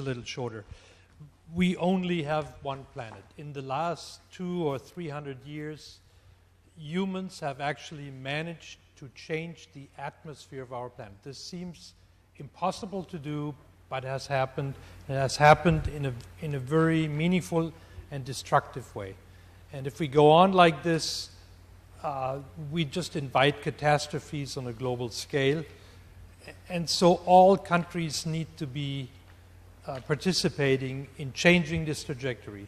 a little shorter. We only have one planet. In the last 200 or 300 years, humans have actually managed to change the atmosphere of our planet. This seems impossible to do, but it has happened. It has happened in a very meaningful and destructive way. And if we go on like this, we just invite catastrophes on a global scale. And so all countries need to be participating in changing this trajectory.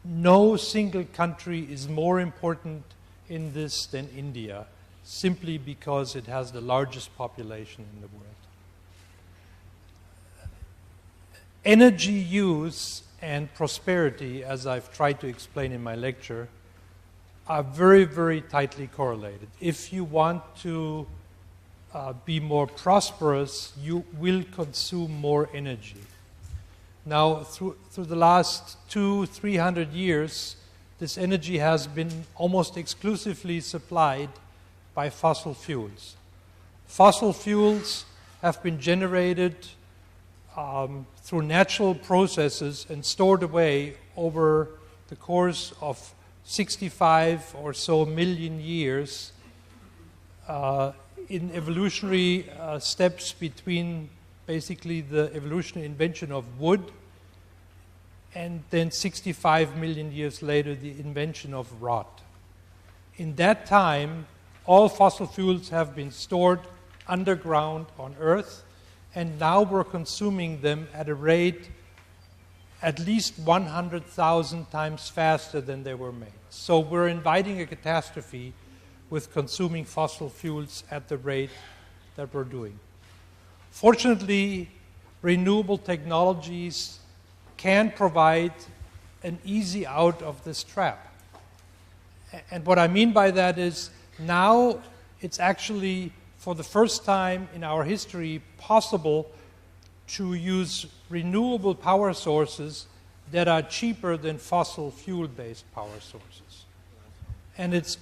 No single country is more important in this than India, simply because it has the largest population in the world. Energy use and prosperity, as I've tried to explain in my lecture, are very, very tightly correlated. If you want to be more prosperous, you will consume more energy. Now, through the last 200-300 years, this energy has been almost exclusively supplied by fossil fuels. Fossil fuels have been generated through natural processes and stored away over the course of 65 or so million years in evolutionary steps between basically the evolutionary invention of wood and then 65 million years later the invention of wrought. In that time, all fossil fuels have been stored underground on Earth, and now we're consuming them at a rate at least 100,000 times faster than they were made. So we're inviting a catastrophe with consuming fossil fuels at the rate that we're doing. Fortunately, renewable technologies can provide an easy out of this trap. And what I mean by that is now it's actually, for the first time in our history, possible to use renewable power sources that are cheaper than fossil fuel-based power sources. And it's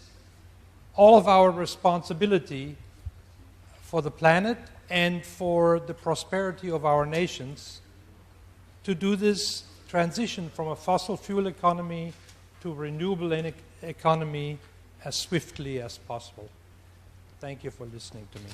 all of our responsibility for the planet and for the prosperity of our nations to do this transition from a fossil fuel economy to a renewable economy as swiftly as possible. Thank you for listening to me.